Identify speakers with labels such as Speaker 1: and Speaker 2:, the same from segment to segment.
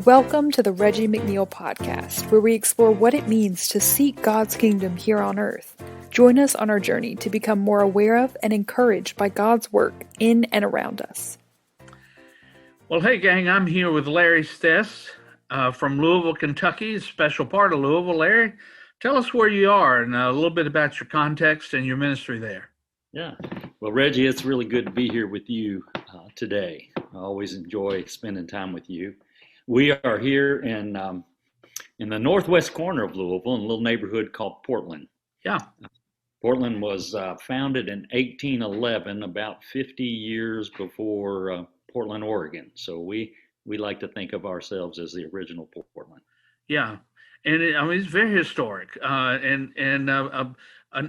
Speaker 1: Welcome to the Reggie McNeil Podcast, where we explore what it means to seek God's kingdom here on earth. Join us on our journey to become more aware of and encouraged by God's work in and around us.
Speaker 2: Well, hey, gang, I'm here with Larry Stoess from Louisville, Kentucky, a special part of Louisville. Larry, tell us where you are and a little bit about your context and your ministry there.
Speaker 3: Yeah. Well, Reggie, it's really good to be here with you today. I always enjoy spending time with you. We are here in the northwest corner of Louisville in a little neighborhood called Portland.
Speaker 2: Yeah.
Speaker 3: Portland was founded in 1811, about 50 years before Portland, Oregon. So we like to think of ourselves as the original Portland.
Speaker 2: Yeah. And it's very historic and an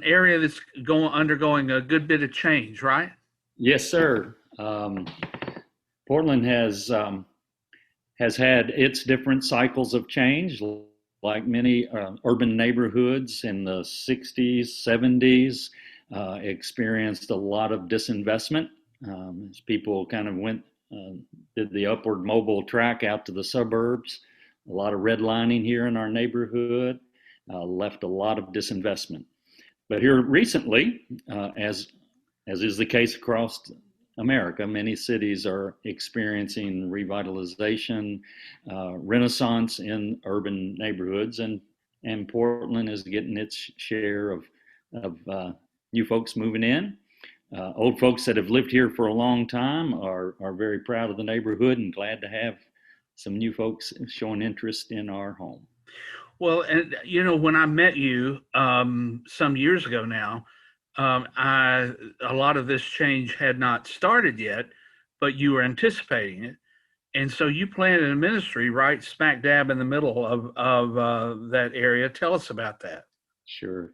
Speaker 2: area that's undergoing a good bit of change, right?
Speaker 3: Yes, sir. Portland has had its different cycles of change, like many urban neighborhoods in the 60s, 70s, experienced a lot of disinvestment as people kind of did the upward mobile track out to the suburbs. A lot of redlining here in our neighborhood left a lot of disinvestment. But here recently, as is the case across America, many cities are experiencing revitalization, renaissance in urban neighborhoods, and Portland is getting its share of new folks moving in. Old folks that have lived here for a long time are very proud of the neighborhood and glad to have some new folks showing interest in our home.
Speaker 2: Well, and when I met you some years ago now, a lot of this change had not started yet, but you were anticipating it. And so you planted a ministry right smack dab in the middle of that area. Tell us about that.
Speaker 3: Sure.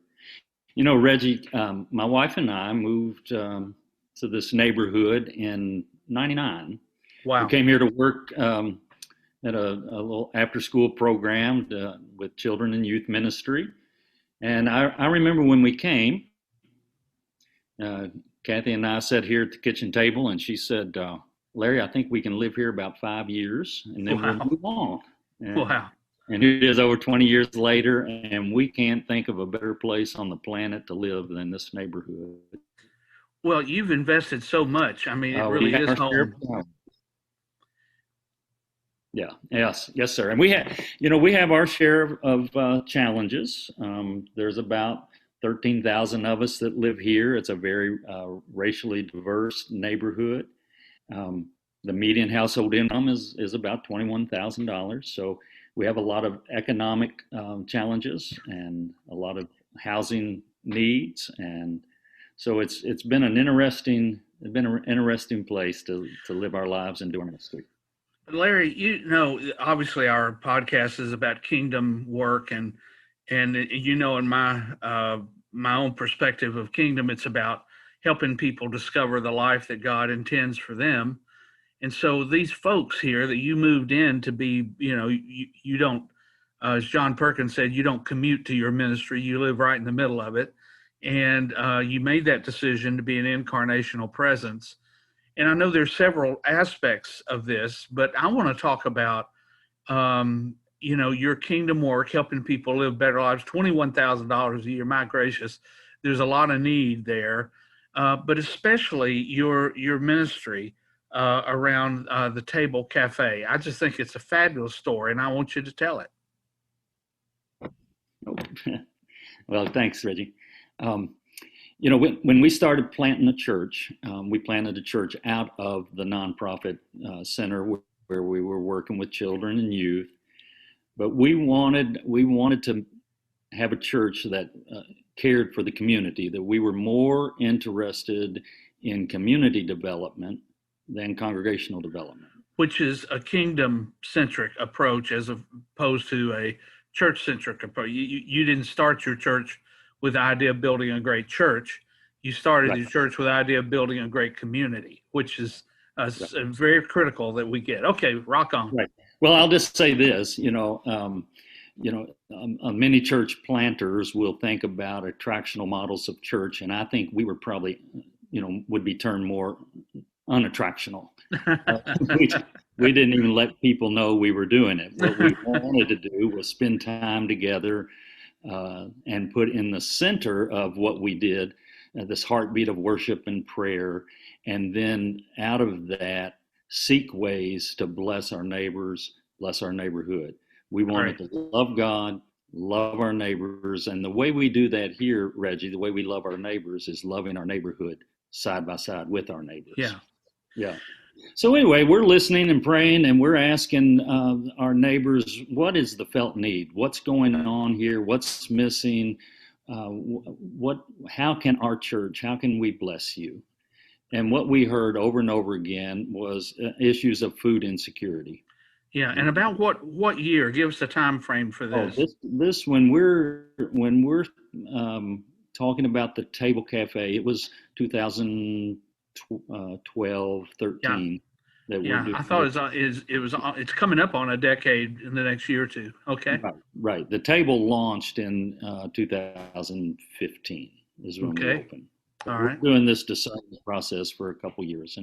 Speaker 3: Reggie, my wife and I moved to this neighborhood in '99.
Speaker 2: Wow.
Speaker 3: We came here to work at a little after-school program with children and youth ministry. And I remember when we came, Kathy and I sat here at the kitchen table, and she said, Larry, I think we can live here about 5 years, and then we'll move on.
Speaker 2: Wow.
Speaker 3: And it is over 20 years later, and we can't think of a better place on the planet to live than this neighborhood.
Speaker 2: Well, you've invested so much. I mean, it really is home.
Speaker 3: Yeah. Yes, sir. And we have our share of challenges. There's about 13,000 of us that live here. It's a very racially diverse neighborhood. The median household income is about $21,000. So we have a lot of economic challenges and a lot of housing needs, and so it's been an interesting place to live our lives and do our ministry.
Speaker 2: Larry, obviously our podcast is about kingdom work, and in my own perspective of kingdom, it's about helping people discover the life that God intends for them. And so these folks here that you moved in to be, you don't, as John Perkins said, you don't commute to your ministry, you live right in the middle of it. And you made that decision to be an incarnational presence. And I know there's several aspects of this, but I want to talk about, your kingdom work, helping people live better lives. $21,000 a year, my gracious, there's a lot of need there, but especially your ministry around the Table Café. I just think it's a fabulous story, and I want you to tell it.
Speaker 3: Well, thanks, Reggie. When we started planting the church, we planted a church out of the nonprofit center where we were working with children and youth. But we wanted to have a church that cared for the community, that we were more interested in community development than congregational development.
Speaker 2: Which is a kingdom-centric approach as opposed to a church-centric approach. You didn't start your church with the idea of building a great church. You started your church with the idea of building a great community, which is very critical that we get. Okay, rock on. Right.
Speaker 3: Well, I'll just say this, many church planters will think about attractional models of church, and I think we were probably, would be termed more unattractional. We didn't even let people know we were doing it. What we wanted to do was spend time together and put in the center of what we did this heartbeat of worship and prayer. And then out of that, seek ways to bless our neighbors, bless our neighborhood. We wanted to love God, love our neighbors. And the way we do that here, Reggie, the way we love our neighbors is loving our neighborhood side by side with our neighbors.
Speaker 2: Yeah.
Speaker 3: Yeah. So anyway, we're listening and praying, and we're asking our neighbors, what is the felt need? What's going on here? What's missing? How can our church, how can we bless you? And what we heard over and over again was issues of food insecurity.
Speaker 2: Yeah, and about what year? Give us a time frame for this.
Speaker 3: This when we're talking about the Table Café, it was 2012, 13.
Speaker 2: Yeah, I thought it's coming up on a decade in the next year or two. Okay.
Speaker 3: Right. The table launched in 2015 is when we opened.
Speaker 2: All
Speaker 3: we're
Speaker 2: right.
Speaker 3: doing this discernment process for a couple years,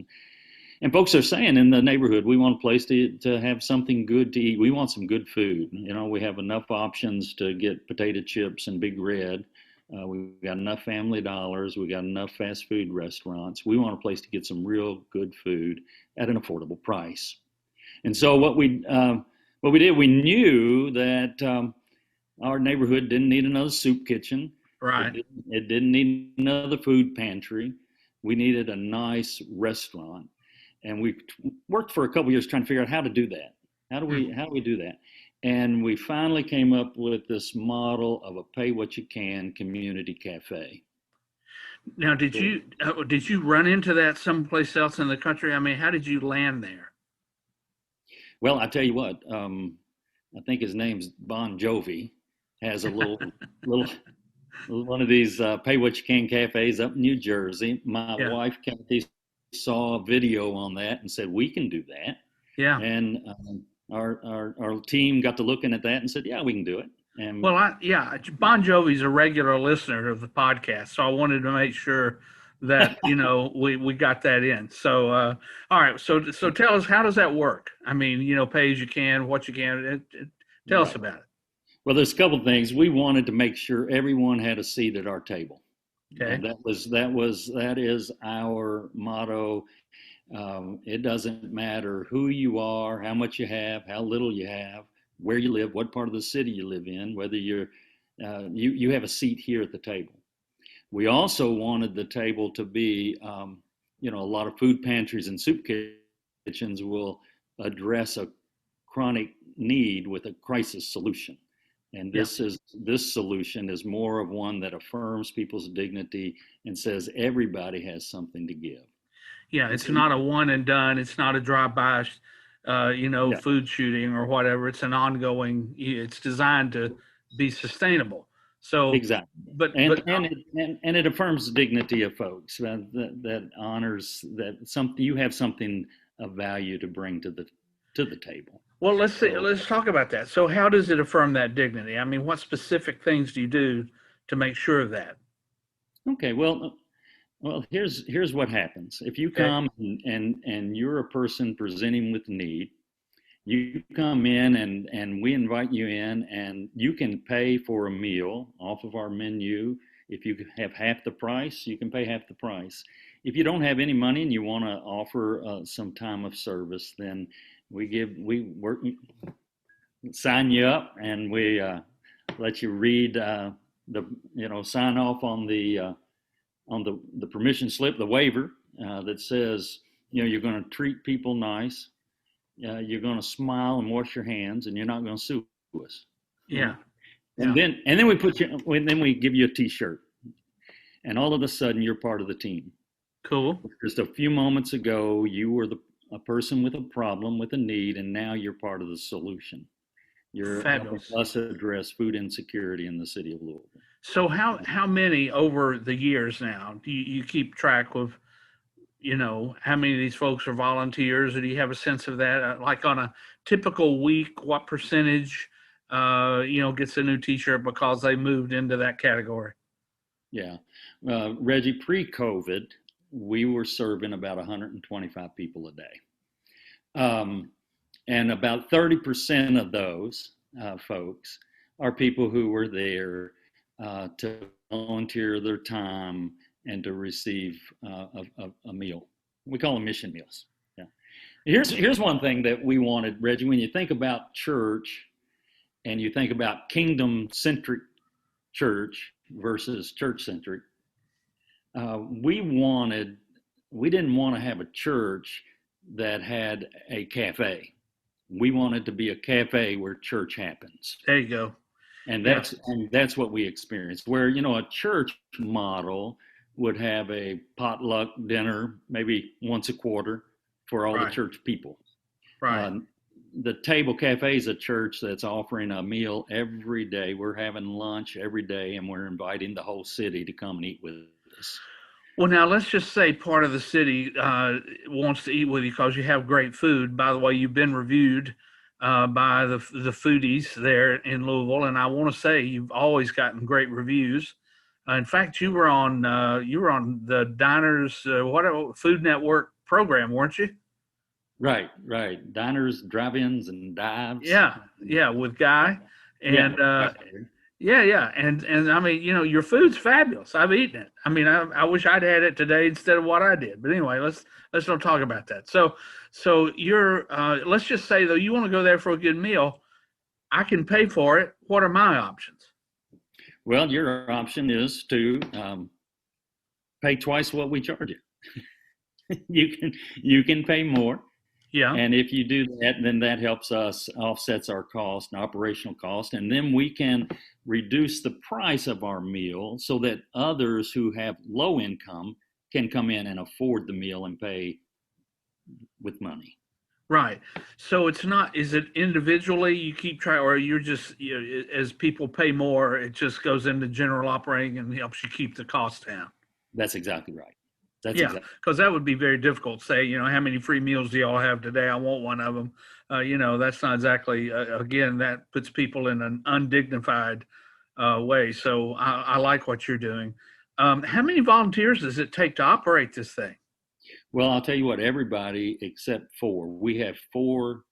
Speaker 3: and folks are saying in the neighborhood, we want a place to have something good to eat. We want some good food. You know, we have enough options to get potato chips and Big Red. We've got enough Family Dollars. We got enough fast food restaurants. We want a place to get some real good food at an affordable price. And so what we did, we knew that our neighborhood didn't need another soup kitchen.
Speaker 2: Right.
Speaker 3: It didn't need another food pantry. We needed a nice restaurant. And we worked for a couple of years trying to figure out how to do that. How do we do that? And we finally came up with this model of a pay what you can community cafe.
Speaker 2: Now, did you run into that someplace else in the country? I mean, how did you land there?
Speaker 3: Well, I tell you what, I think his name's Bon Jovi, has a little one of these pay what you can cafes up in New Jersey. My wife Kathy saw a video on that and said we can do that. Yeah. And our team got to looking at that and said, yeah, we can do it. And
Speaker 2: Bon Jovi's a regular listener of the podcast, so I wanted to make sure that we got that in. So all right, so tell us, how does that work? I mean, pay as you can, what you can. Tell us about it.
Speaker 3: Well, there's a couple of things. We wanted to make sure everyone had a seat at our table.
Speaker 2: Okay.
Speaker 3: And that is our motto. It doesn't matter who you are, how much you have, how little you have, where you live, what part of the city you live in, whether you have a seat here at the table. We also wanted the table to be, a lot of food pantries and soup kitchens will address a chronic need with a crisis solution. And this solution is more of one that affirms people's dignity and says everybody has something to give.
Speaker 2: Yeah, it's not a one and done. It's not a drive-by, food shooting or whatever. It's an ongoing. It's designed to be sustainable. So
Speaker 3: exactly. And it affirms the dignity of folks that honors that you have something of value to bring to the table.
Speaker 2: Well, let's talk about that. So how does it affirm that dignity? I mean, what specific things do you do to make sure of that?
Speaker 3: Okay, well, here's what happens. If you come and you're a person presenting with need, you come in and we invite you in, and you can pay for a meal off of our menu. If you have half the price, you can pay half the price. If you don't have any money and you want to offer some time of service, then sign you up, and we let you read sign off on the permission slip, the waiver that says you're going to treat people nice, you're going to smile and wash your hands, and you're not going to sue us.
Speaker 2: Yeah.
Speaker 3: And then we give you a T-shirt, and all of a sudden you're part of the team.
Speaker 2: Cool.
Speaker 3: Just a few moments ago, you were a person with a problem, with a need, and now you're part of the solution. You're helping us address food insecurity in the city of Louisville.
Speaker 2: So how many over the years now do you keep track of, how many of these folks are volunteers, or do you have a sense of that? Like on a typical week, what percentage, gets a new T-shirt because they moved into that category?
Speaker 3: Yeah. Reggie, pre-COVID, we were serving about 125 people a day. And about 30% of those folks are people who were there to volunteer their time and to receive a meal. We call them mission meals. Yeah. Here's one thing that we wanted, Reggie. When you think about church and you think about kingdom-centric church versus church-centric, we didn't want to have a church that had a cafe. We wanted to be a cafe where church happens.
Speaker 2: There you go.
Speaker 3: And that's what we experienced, where, a church model would have a potluck dinner maybe once a quarter for all the church people.
Speaker 2: Right.
Speaker 3: The Table Café is a church that's offering a meal every day. We're having lunch every day, and we're inviting the whole city to come and eat with us.
Speaker 2: Well, now let's just say part of the city wants to eat with you because you have great food. By the way, you've been reviewed by the foodies there in Louisville, and I want to say you've always gotten great reviews. In fact, you were on the Diners Food Network program, weren't you?
Speaker 3: Right. Diners, drive-ins, and dives.
Speaker 2: Yeah, with Guy, and and I mean, your food's fabulous. I've eaten it. I mean, I wish I'd had it today instead of what I did. But anyway, let's don't talk about that. So you're let's just say though you want to go there for a good meal, I can pay for it. What are my options?
Speaker 3: Well, your option is to pay twice what we charge you. You can pay more.
Speaker 2: Yeah.
Speaker 3: And if you do that, then that helps us offsets our cost and operational cost. And then we can reduce the price of our meal so that others who have low income can come in and afford the meal and pay with money.
Speaker 2: Right. So it's not, is it individually you keep trying, or you're just, as people pay more, it just goes into general operating and helps you keep the cost down?
Speaker 3: That's exactly right.
Speaker 2: Because that would be very difficult. Say, how many free meals do y'all have today? I want one of them. That's not exactly, again, that puts people in an undignified way. So I like what you're doing. How many volunteers does it take to operate this thing?
Speaker 3: Well, I'll tell you what, everybody except 4. We have 4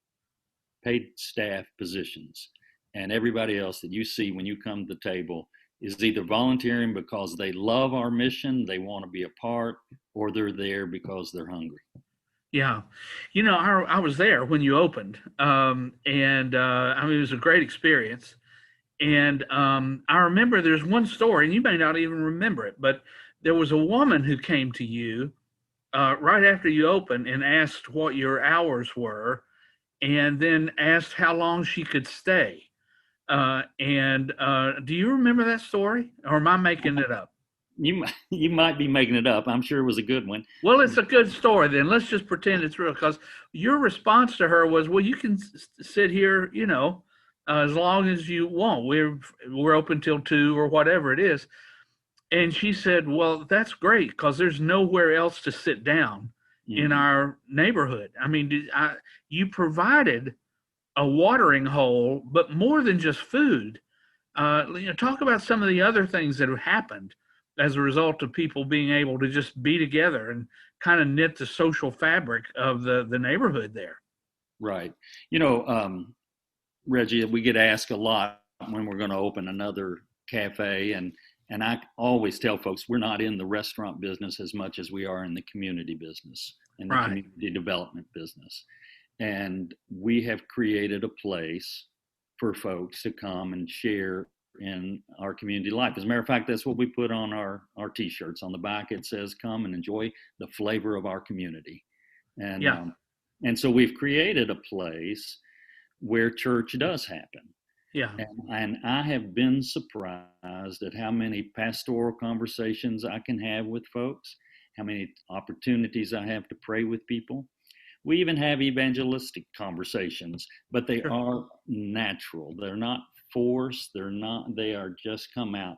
Speaker 3: paid staff positions, and everybody else that you see when you come to the table is either volunteering because they love our mission, they want to be a part, or they're there because they're hungry.
Speaker 2: Yeah. I was there when you opened, and I mean, it was a great experience. And I remember there's one story, and you may not even remember it, but there was a woman who came to you right after you opened and asked what your hours were, and then asked how long she could stay. Do you remember that story, or am I making it up?
Speaker 3: You might be making it up. I'm sure it was a good one.
Speaker 2: Well, it's a good story then. Let's just pretend it's real, because your response to her was, well, you can sit here, as long as you want. We're open till 2 or whatever it is. And she said, well, that's great, because there's nowhere else to sit down in our neighborhood. I mean, you provided a watering hole, but more than just food. Talk about some of the other things that have happened as a result of people being able to just be together and kind of knit the social fabric of the neighborhood there.
Speaker 3: Right. Reggie, we get asked a lot when we're going to open another cafe, and I always tell folks we're not in the restaurant business as much as we are in the community business and the community development business. And we have created a place for folks to come and share in our community life. As a matter of fact, that's what we put on our T-shirts. On the back, it says, come and enjoy the flavor of our community. And so we've created a place where church does happen.
Speaker 2: Yeah.
Speaker 3: And I have been surprised at how many pastoral conversations I can have with folks, how many opportunities I have to pray with people. We even have evangelistic conversations, but they are natural. They're not forced. They are just come out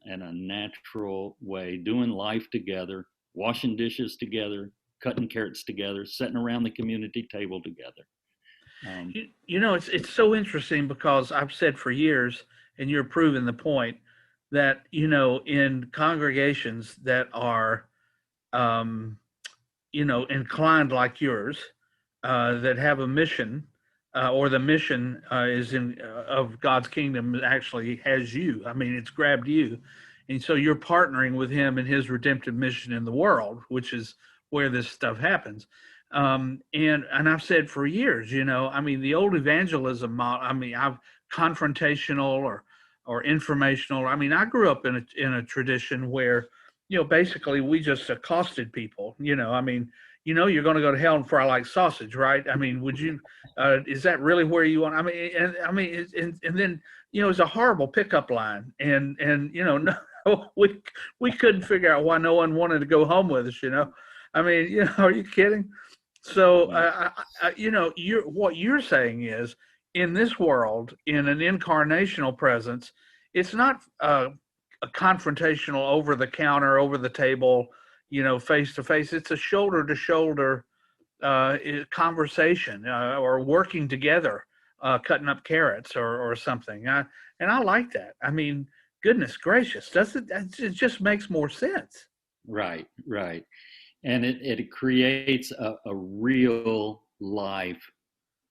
Speaker 3: in a natural way, doing life together, washing dishes together, cutting carrots together, sitting around the community table together.
Speaker 2: It's so interesting, because I've said for years, and you're proving the point, that, in congregations that are, inclined like yours, that have a mission or the mission of God's kingdom actually has you. I mean, it's grabbed you, and so you're partnering with Him in His redemptive mission in the world, which is where this stuff happens. And I've said for years, I mean, the old evangelism model. I mean, I've confrontational or informational. I mean, I grew up in a tradition where, basically we just accosted people. I mean, you're going to go to hell and fry like sausage, right? I mean, would you? Is that really where you want? I mean, and then it's a horrible pickup line, and no, we couldn't figure out why no one wanted to go home with us. I mean, are you kidding? So, what you're saying is, in this world, in an incarnational presence, it's not a confrontational over the counter, over the table, face to face. It's a shoulder to shoulder conversation or working together, cutting up carrots or something. And I like that. I mean, goodness gracious, it just makes more sense.
Speaker 3: Right. And it creates a real life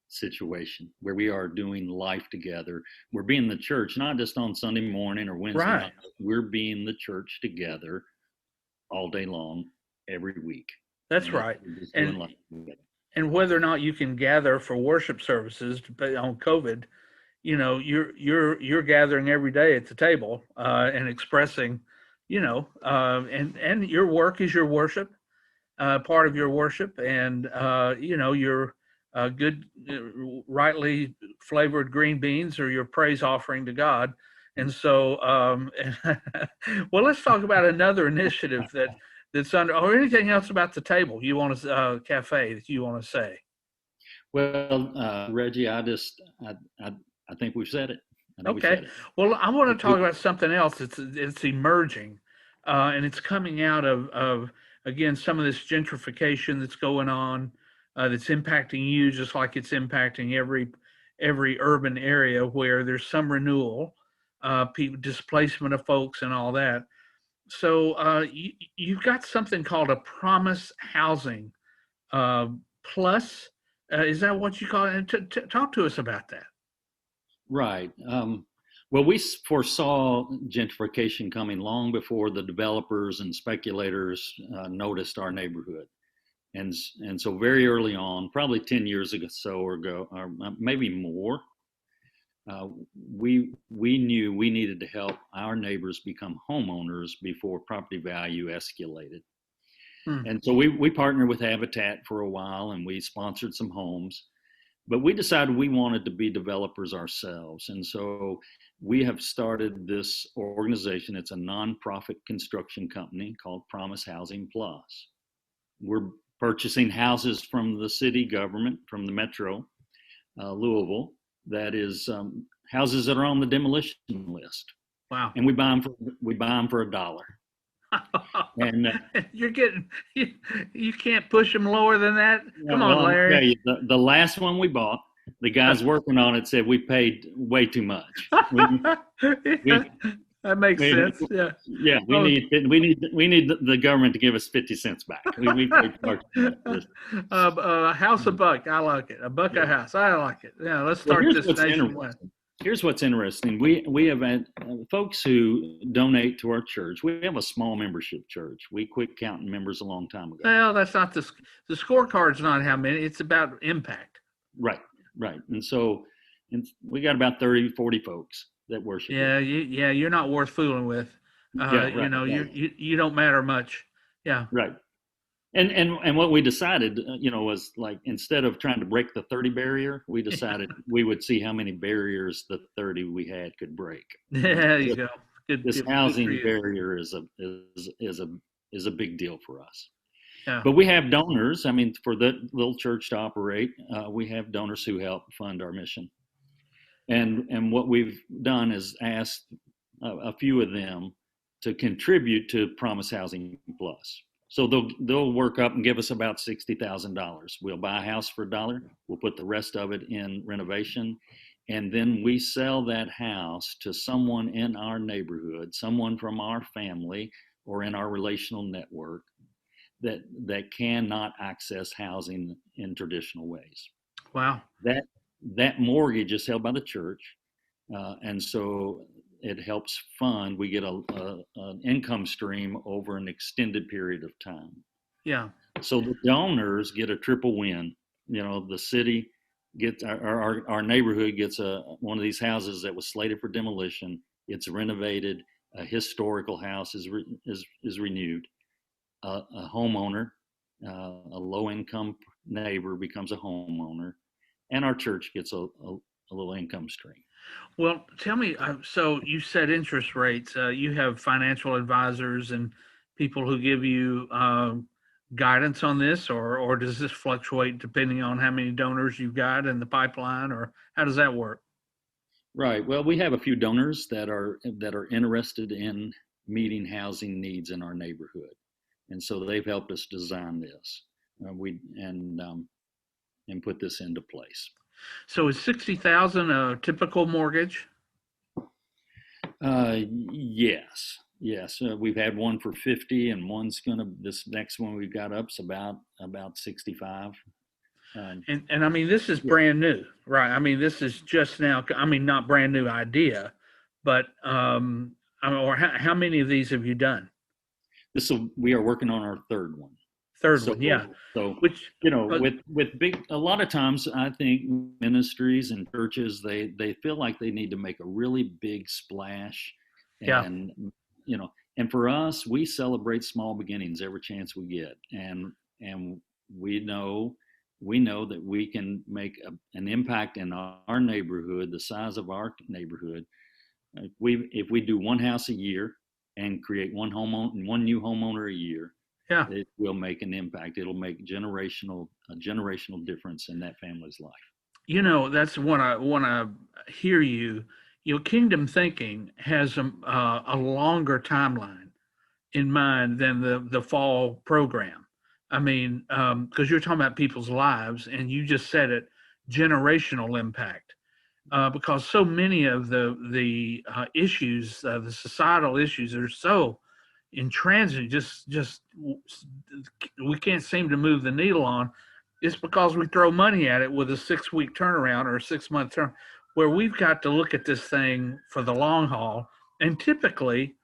Speaker 3: situation where we are doing life together. We're being the church, not just on Sunday morning or Wednesday night. We're being the church together all day long, every week.
Speaker 2: That's right. And whether or not you can gather for worship services on COVID, you're gathering every day at the table and expressing, and your work is your worship, part of your worship, and your good, rightly flavored green beans or your praise offering to God. And so, well, let's talk about another initiative that's under, or anything else about the table you want to cafe that you want to say.
Speaker 3: Well, Reggie, I think we've said it.
Speaker 2: Okay. Well, I want to talk about something else. It's emerging, and it's coming out of again some of this gentrification that's going on, that's impacting you just like it's impacting every urban area where there's some renewal, displacement of folks and all that. So you've got something called a Promise Housing Plus. Is that what you call it? Talk to us about that.
Speaker 3: Right. Well, we foresaw gentrification coming long before the developers and speculators noticed our neighborhood. And so very early on, probably 10 years ago or maybe more, we knew we needed to help our neighbors become homeowners before property value escalated. And so we partnered with Habitat for a while, and we sponsored some homes, but we decided we wanted to be developers ourselves. And so we have started this organization. It's a nonprofit construction company called Promise Housing Plus. We're purchasing houses from the city government, from the metro, Louisville, that is houses that are on the demolition list.
Speaker 2: Wow.
Speaker 3: And we buy them for $1. And
Speaker 2: you can't push them lower than that. Come on, Larry.
Speaker 3: The last one we bought, the guys working on it said we paid way too much.
Speaker 2: That makes sense. Yeah.
Speaker 3: Yeah. We need the government to give us 50 cents back. We paid far too much.
Speaker 2: A house a buck. I like it. A buck a house. I like it. Yeah. Let's start this nationwide.
Speaker 3: Here's what's interesting. We have had folks who donate to our church. We have a small membership church. We quit counting members a long time ago.
Speaker 2: Well, that's not the scorecard's not how many. It's about impact.
Speaker 3: Right. And so we got about 30, 40 folks that worship.
Speaker 2: Yeah. You're not worth fooling with. You don't matter much. Yeah.
Speaker 3: Right. And what we decided, was like, instead of trying to break the 30 barrier, we decided we would see how many barriers the 30 we had could break.
Speaker 2: There you go.
Speaker 3: This housing barrier is a big deal for us.
Speaker 2: Yeah.
Speaker 3: But we have donors. I mean, for the little church to operate, we have donors who help fund our mission. And what we've done is asked a few of them to contribute to Promise Housing Plus. So they'll work up and give us about $60,000. We'll buy a house for $1. We'll put the rest of it in renovation. And then we sell that house to someone in our neighborhood, someone from our family or in our relational network that cannot access housing in traditional ways.
Speaker 2: Wow.
Speaker 3: that mortgage is held by the church, and so it helps fund. We get an income stream over an extended period of time.
Speaker 2: Yeah.
Speaker 3: So the donors get a triple win. The city gets our neighborhood gets one of these houses that was slated for demolition. It's renovated. A historical house is renewed. A homeowner, a low income neighbor becomes a homeowner, and our church gets a little income stream.
Speaker 2: Well, tell me, so you said interest rates. You have financial advisors and people who give you guidance on this, or does this fluctuate depending on how many donors you've got in the pipeline, or how does that work?
Speaker 3: Right. Well, we have a few donors that are interested in meeting housing needs in our neighborhood, and so they've helped us design this. And put this into place.
Speaker 2: So is 60,000 a typical mortgage?
Speaker 3: Yes. We've had one for 50, and this next one we've got up's about 65.
Speaker 2: And I mean, this is brand new, right? I mean, this is just now. I mean, not brand new idea, but or how many of these have you done?
Speaker 3: We are working on our third one.
Speaker 2: One, yeah.
Speaker 3: So, which with big, a lot of times I think ministries and churches they feel like they need to make a really big splash, and and for us, we celebrate small beginnings every chance we get, and we know that we can make an impact in our neighborhood, the size of our neighborhood. If we do one house a year and create one new homeowner a year, it will make an impact. It'll make a generational difference in that family's life.
Speaker 2: That's when I want to hear you. Kingdom thinking has a longer timeline in mind than the fall program. I mean, because you're talking about people's lives, and you just said it, generational impact. Because so many of the issues, the societal issues, are so intransigent, just we can't seem to move the needle on. It's because we throw money at it with a 6-week turnaround or a 6-month turn, where we've got to look at this thing for the long haul. And typically,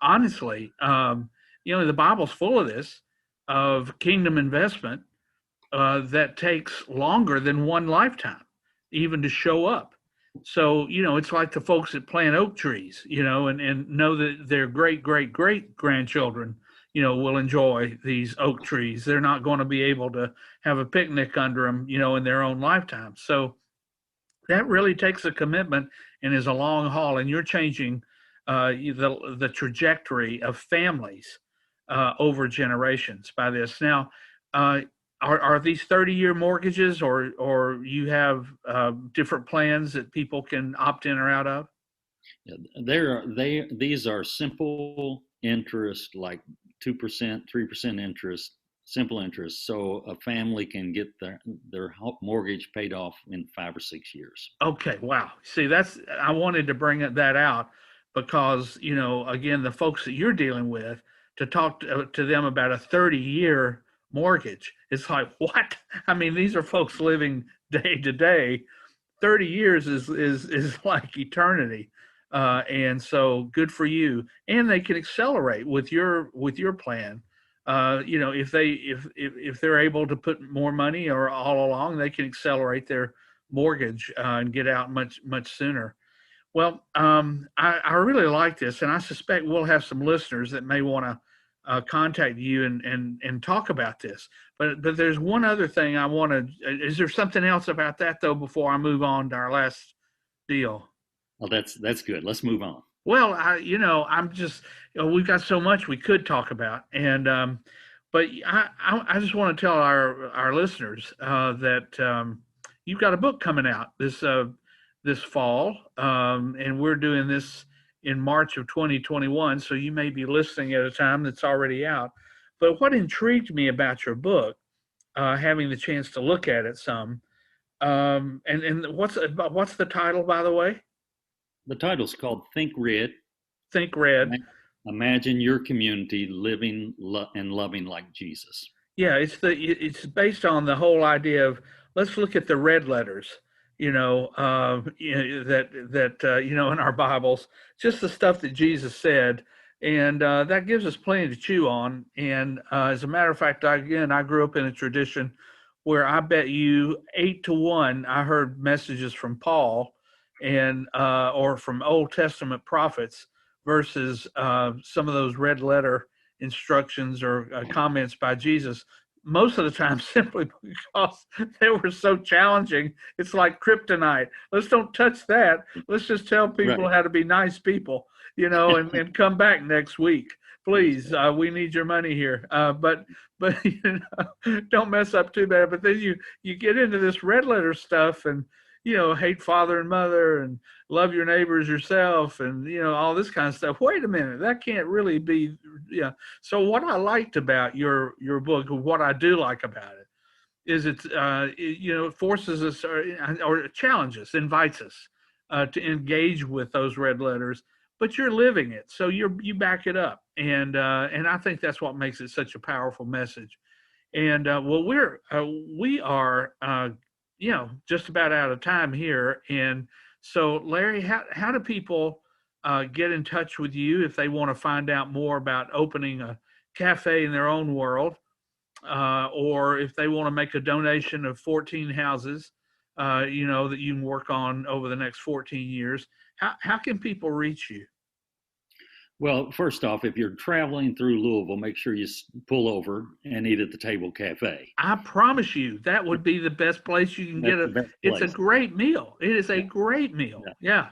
Speaker 2: honestly, the Bible's full of this, of kingdom investment that takes longer than one lifetime, even to show up. So, it's like the folks that plant oak trees, and know that their great grandchildren, will enjoy these oak trees. They're not going to be able to have a picnic under them, in their own lifetime. So that really takes a commitment and is a long haul. And you're changing the trajectory of families over generations by this. Now, are these 30-year mortgages, or you have different plans that people can opt in or out of?
Speaker 3: Yeah, these are simple interest, like 2%, 3% interest, simple interest. So a family can get their mortgage paid off in 5 or 6 years.
Speaker 2: Okay, wow. See, I wanted to bring that out because, again, the folks that you're dealing with, to talk to them about a 30-year mortgage, it's like, what? I mean, these are folks living day to day. 30 years is like eternity, and so good for you. And they can accelerate with your plan. If they're able to put more money or all along, they can accelerate their mortgage and get out much sooner. Well, I really like this, and I suspect we'll have some listeners that may want to contact you and talk about this. But there's one other thing I want to. Is there something else about that though before I move on to our last deal?
Speaker 3: Well, that's good. Let's move on.
Speaker 2: Well, I'm just we've got so much we could talk about, and but I just want to tell our listeners that you've got a book coming out this fall, and we're doing this in March of 2021, so you may be listening at a time that's already out. But what intrigued me about your book, having the chance to look at it some, and what's the title, by the way?
Speaker 3: The title's called Think Red.
Speaker 2: Think Red.
Speaker 3: Imagine your community living and loving like Jesus.
Speaker 2: Yeah, it's based on the whole idea of, let's look at the red letters. in our Bibles, just the stuff that Jesus said. And that gives us plenty to chew on. And as a matter of fact, I grew up in a tradition where I bet you 8-1, I heard messages from Paul and or from Old Testament prophets versus some of those red letter instructions or comments by Jesus. Most of the time, simply because they were so challenging. It's like kryptonite. Let's don't touch that. Let's just tell people
Speaker 3: Right.
Speaker 2: how to be nice people, and come back next week. Please, we need your money here. But don't mess up too bad. But then you get into this red letter stuff and hate father and mother and love your neighbors yourself and all this kind of stuff. Wait a minute, that can't really be. Yeah. So what I liked about your book, what I do like about it, is it forces us or challenges, invites us to engage with those red letters, but you're living it, so you back it up, and I think that's what makes it such a powerful message. And well, we are just about out of time here, and so Larry, how do people get in touch with you if they want to find out more about opening a cafe in their own world? Or if they want to make a donation of 14 houses, that you can work on over the next 14 years, how can people reach you?
Speaker 3: Well, first off, if you're traveling through Louisville, make sure you pull over and eat at the Table Café.
Speaker 2: I promise you that would be the best place you can get it's a great meal. It is a great meal. Yeah.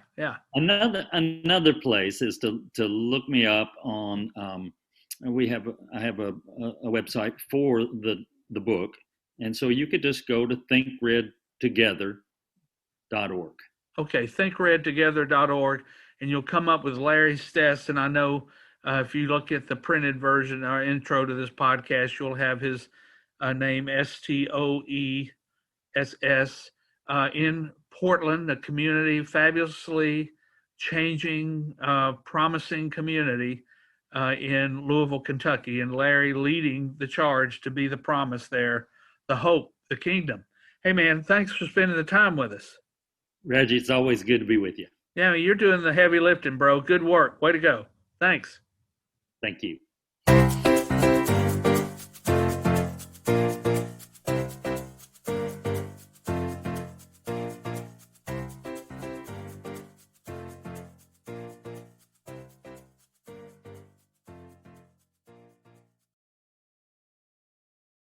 Speaker 3: Another place is to look me up on, I have a website for the book. And so you could just go to thinkredtogether.org.
Speaker 2: Okay, thinkredtogether.org, and you'll come up with Larry Stoess. And I know if you look at the printed version or intro to this podcast, you'll have his name, Stoess, in Portland, a community, fabulously changing, promising community in Louisville, Kentucky. And Larry leading the charge to be the promise there, the hope, the kingdom. Hey, man, thanks for spending the time with us.
Speaker 3: Reggie, it's always good to be with you.
Speaker 2: Yeah, you're doing the heavy lifting, bro. Good work. Way to go. Thanks.
Speaker 3: Thank you.